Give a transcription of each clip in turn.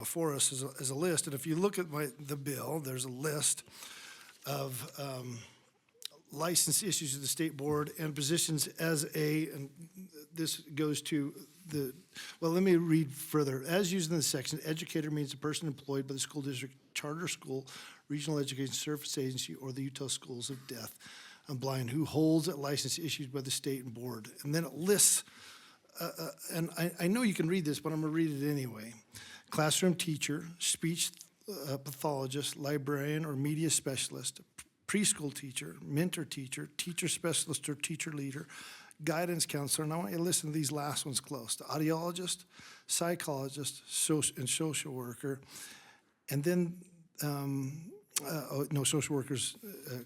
before us is a list, and if you look at the bill, there's a list of license issues to the state board and positions and this goes to well, let me read further. As used in this section, educator means a person employed by the school district, charter school, regional education service agency, or the Utah Schools of Deaf and Blind who holds a license issued by the state and board. And then it lists, and I know you can read this, but I'm gonna read it anyway. Classroom teacher, speech pathologist, librarian or media specialist, preschool teacher, mentor teacher, teacher specialist or teacher leader, guidance counselor, and I want you to listen to these last ones close. The audiologist, psychologist, and social worker, and then, no, social workers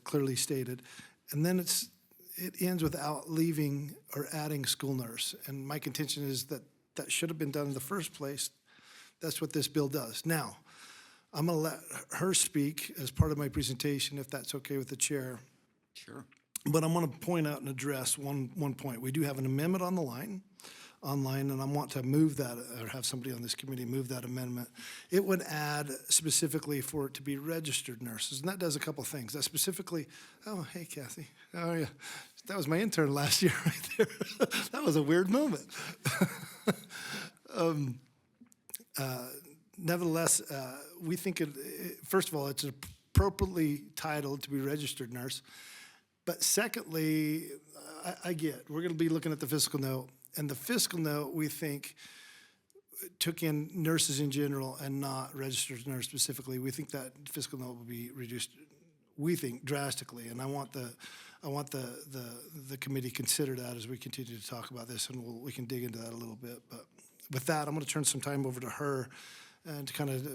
clearly stated. And then it ends without leaving or adding school nurse. And my contention is that that should have been done in the first place. That's what this bill does. Now, I'm gonna let her speak as part of my presentation, if that's okay with the chair. Sure. But I'm gonna point out and address one point. We do have an amendment on the online, and I want to move that, or have somebody on this committee move that amendment. It would add specifically for it to be registered nurses, and that does a couple things. That specifically, oh, hey, Kathy, how are you? That was my intern last year right there. That was a weird moment. Nevertheless, we think, first of all, it's appropriately titled to be registered nurse. But secondly, we're going to be looking at the fiscal note. And the fiscal note, we think, took in nurses in general and not registered nurse specifically. We think that fiscal note will be reduced, we think, drastically. And I want the committee to consider that as we continue to talk about this, and we can dig into that a little bit. But with that, I'm going to turn some time over to her and to kind of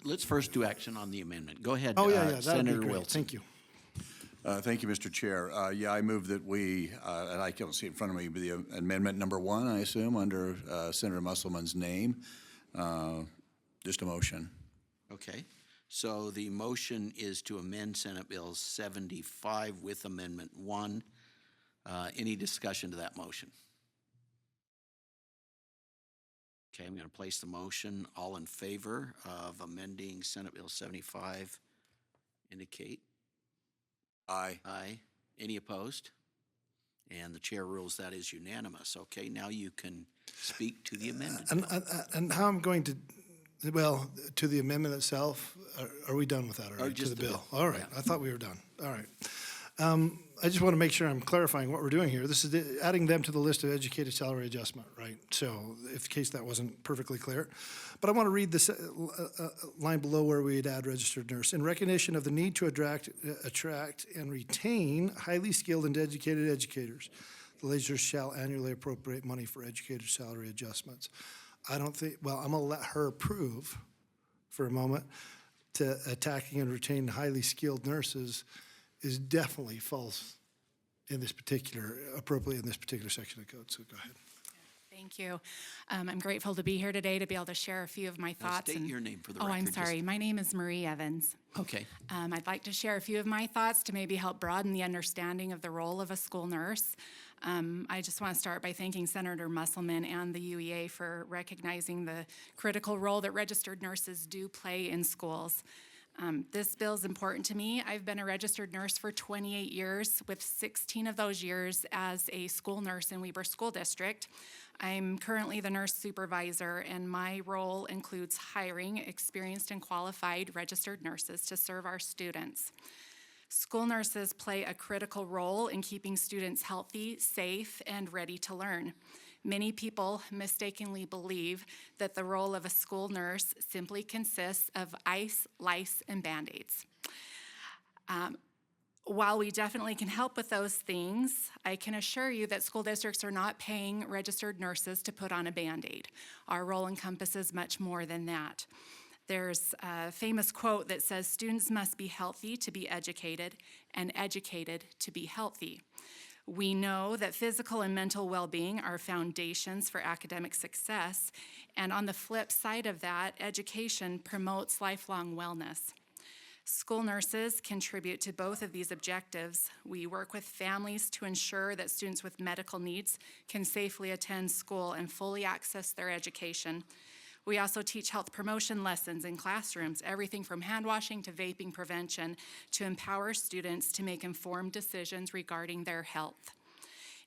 let's first do action on the amendment. Go ahead, Senator Wilson. Thank you. Thank you, Mr. Chair. I move that we, and I can't see it in front of me, but the amendment number 1, I assume, under Senator Musselman's name. Just a motion. Okay. So the motion is to amend Senate Bill 75 with Amendment 1. Any discussion to that motion? Okay, I'm going to place the motion. All in favor of amending Senate Bill 75 indicate. Aye. Aye. Any opposed? And the chair rules that is unanimous. Okay, now you can speak to the amendment. And how I'm going to, well, to the amendment itself, are we done with that already? Just to the bill. bill. All right, yeah. I thought we were done. All right. I just want to make sure I'm clarifying what we're doing here. This is adding them to the list of educated salary adjustment, right? So, in case that wasn't perfectly clear. But I want to read this line below where we'd add registered nurse. In recognition of the need to attract and retain highly skilled and educated educators, the legislature shall annually appropriate money for educator salary adjustments. I don't think, well, I'm going to let her approve for a moment to attacking and retaining highly skilled nurses is definitely false in this particular, appropriately in this particular section of code. So go ahead. Thank you. I'm grateful to be here today to be able to share a few of my thoughts. State your name for the record. Oh, I'm sorry. My name is Marie Evans. Okay. I'd like to share a few of my thoughts to maybe help broaden the understanding of the role of a school nurse. I just want to start by thanking Senator Musselman and the UEA for recognizing the critical role that registered nurses do play in schools. This bill is important to me. I've been a registered nurse for 28 years, with 16 of those years as a school nurse in Weber School District. I'm currently the nurse supervisor, and my role includes hiring experienced and qualified registered nurses to serve our students. School nurses play a critical role in keeping students healthy, safe, and ready to learn. Many people mistakenly believe that the role of a school nurse simply consists of ice, lice, and Band-Aids. While we definitely can help with those things, I can assure you that school districts are not paying registered nurses to put on a Band-Aid. Our role encompasses much more than that. There's a famous quote that says, "Students must be healthy to be educated, and educated to be healthy." We know that physical and mental well-being are foundations for academic success, and on the flip side of that, education promotes lifelong wellness. School nurses contribute to both of these objectives. We work with families to ensure that students with medical needs can safely attend school and fully access their education. We also teach health promotion lessons in classrooms, everything from hand washing to vaping prevention, to empower students to make informed decisions regarding their health.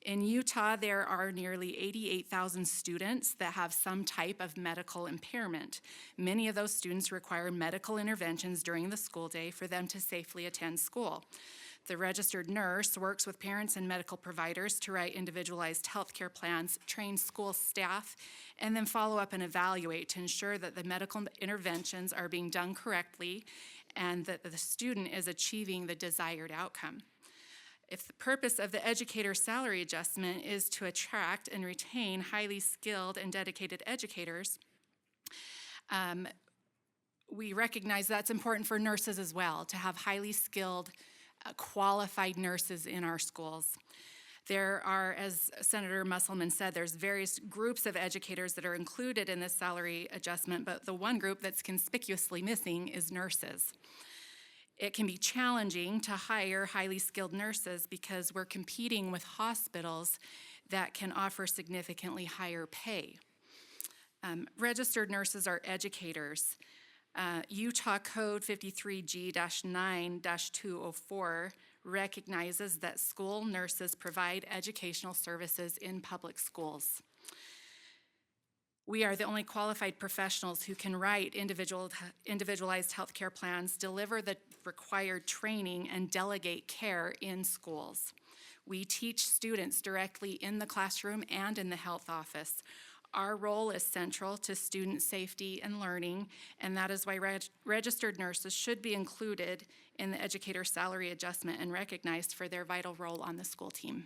In Utah, there are nearly 88,000 students that have some type of medical impairment. Many of those students require medical interventions during the school day for them to safely attend school. The registered nurse works with parents and medical providers to write individualized healthcare plans, train school staff, and then follow up and evaluate to ensure that the medical interventions are being done correctly and that the student is achieving the desired outcome. If the purpose of the educator salary adjustment is to attract and retain highly skilled and dedicated educators, we recognize that's important for nurses as well, to have highly skilled, qualified nurses in our schools. There are, as Senator Musselman said, there's various groups of educators that are included in this salary adjustment, but the one group that's conspicuously missing is nurses. It can be challenging to hire highly skilled nurses because we're competing with hospitals that can offer significantly higher pay. Registered nurses are educators. Utah Code 53G-9-204 recognizes that school nurses provide educational services in public schools. We are the only qualified professionals who can write individualized healthcare plans, deliver the required training, and delegate care in schools. We teach students directly in the classroom and in the health office. Our role is central to student safety and learning, and that is why registered nurses should be included in the educator salary adjustment and recognized for their vital role on the school team.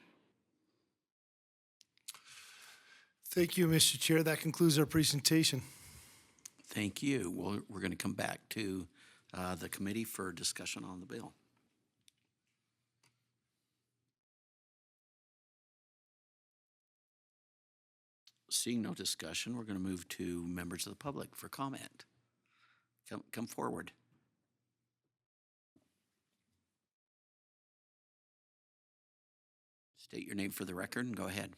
Thank you, Mr. Chair. That concludes our presentation. Thank you. Well, we're going to come back to the committee for discussion on the bill. Seeing no discussion, we're going to move to members of the public for comment. Come forward. State your name for the record and go ahead.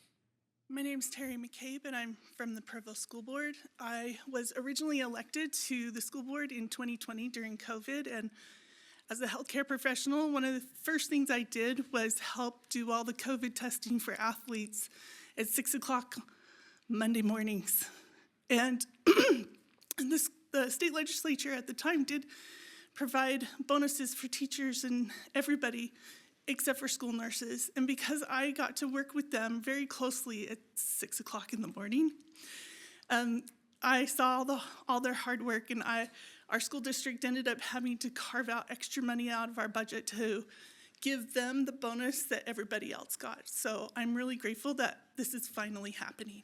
My name's Terry McCabe, and I'm from the Provost School Board. I was originally elected to the school board in 2020 during COVID, and as a healthcare professional, one of the first things I did was help do all the COVID testing for athletes at 6 o'clock Monday mornings. And the state legislature at the time did provide bonuses for teachers and everybody except for school nurses. And because I got to work with them very closely at 6 o'clock in the morning, I saw all their hard work, and our school district ended up having to carve out extra money out of our budget to give them the bonus that everybody else got. So I'm really grateful that this is finally happening.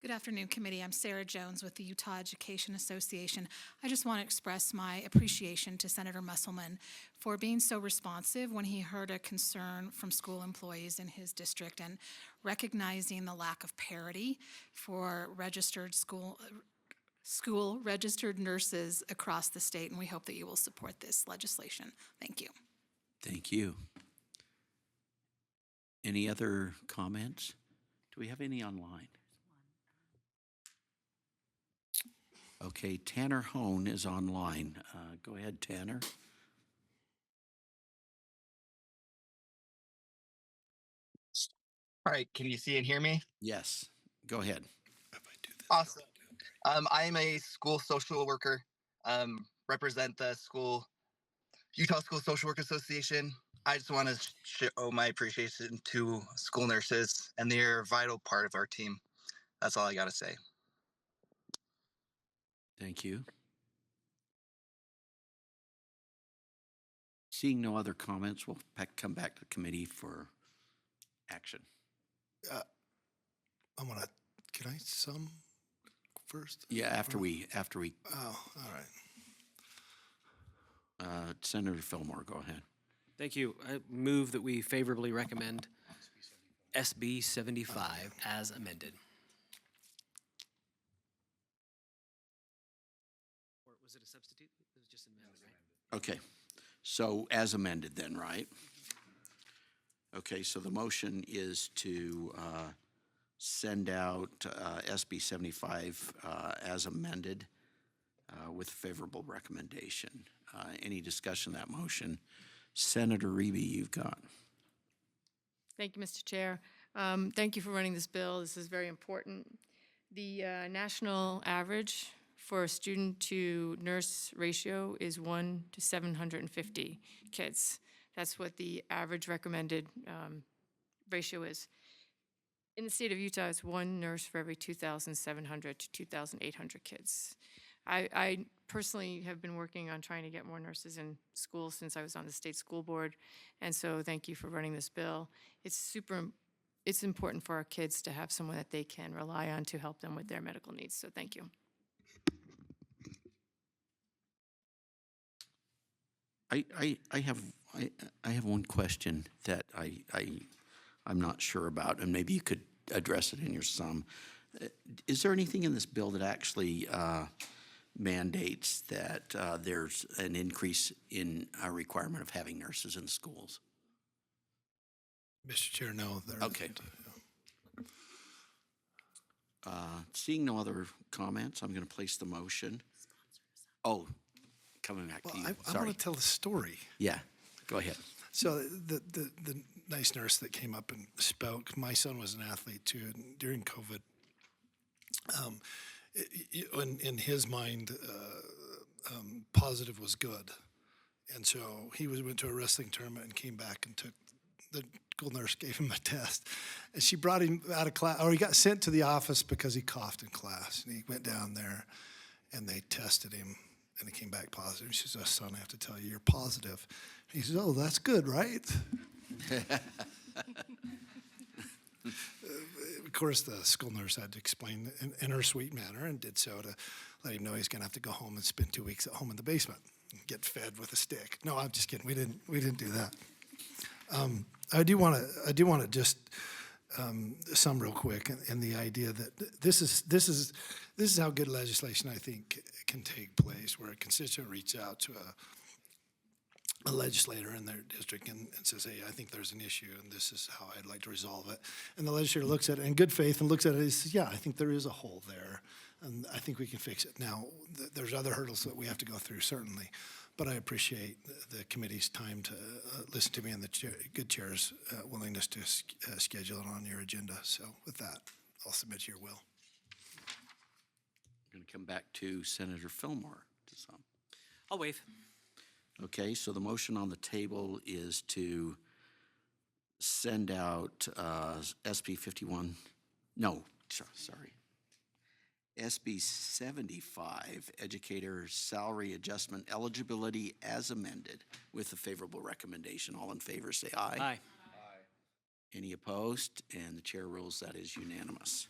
Good afternoon, committee. I'm Sarah Jones with the Utah Education Association. I just want to express my appreciation to Senator Musselman for being so responsive when he heard a concern from school employees in his district and recognizing the lack of parity for registered school registered nurses across the state, and we hope that you will support this legislation. Thank you. Thank you. Any other comments? Do we have any online? Okay, Tanner Hone is online. Go ahead, Tanner. All right, can you see and hear me? Yes, go ahead. Awesome. I am a school social worker, represent the Utah School Social Work Association. I just want to show my appreciation to school nurses, and they're a vital part of our team. That's all I got to say. Thank you. Seeing no other comments, we'll come back to the committee for action. Can I sum first? Yeah, after we, Oh, all right. Senator Fillmore, go ahead. Thank you. I move that we favorably recommend SB 75 as amended. Or was it a substitute? It was just amended. Okay, so as amended then, right? Okay, so the motion is to send out SB 75 as amended with favorable recommendation. Any discussion of that motion? Senator Reby, you've got. Thank you, Mr. Chair. Thank you for running this bill. This is very important. The national average for a student to nurse ratio is 1 to 750 kids. That's what the average recommended ratio is. In the state of Utah, it's 1 nurse for every 2,700 to 2,800 kids. I personally have been working on trying to get more nurses in schools since I was on the state school board, and so thank you for running this bill. It's important for our kids to have someone that they can rely on to help them with their medical needs, so thank you. I have one question that I'm not sure about, and maybe you could address it in your sum. Is there anything in this bill that actually mandates that there's an increase in a requirement of having nurses in schools? Mr. Chair, no. There Okay. isn't. Seeing no other comments, I'm going to place the motion. Oh, coming back Well, to you. I Sorry. want to tell the story. Yeah, go ahead. So the nice nurse that came up and spoke, my son was an athlete too, and during COVID, in his mind, positive was good. And so he went to a wrestling tournament and came back and the school nurse gave him a test. And she brought him out of class, or he got sent to the office because he coughed in class. And he went down there and they tested him and he came back positive. She says, "Son, I have to tell you, you're positive." He says, "Oh, that's good, right?" Of course, the school nurse had to explain in her sweet manner and did so to let him know he's going to have to go home and spend 2 weeks at home in the basement and get fed with a stick. No, I'm just kidding. We didn't do that. I do want to just sum real quick in the idea that this is how good legislation I think can take place, where a constituent reaches out to a legislator in their district and says, "Hey, I think there's an issue and this is how I'd like to resolve it." And the legislator looks at it in good faith and looks at it and says, "Yeah, I think there is a hole there and I think we can fix it." Now, there's other hurdles that we have to go through, certainly, but I appreciate the committee's time to listen to me and the good chair's willingness to schedule it on your agenda. So with that, I'll submit to your will. I'm going to come back to Senator Fillmore to sum. I'll waive. Okay, so the motion on the table is to send out SB 51, no, sorry, SB 75, educator salary adjustment eligibility as amended with a favorable recommendation. All in favor, say aye. Aye. Any opposed? And the chair rules that is unanimous.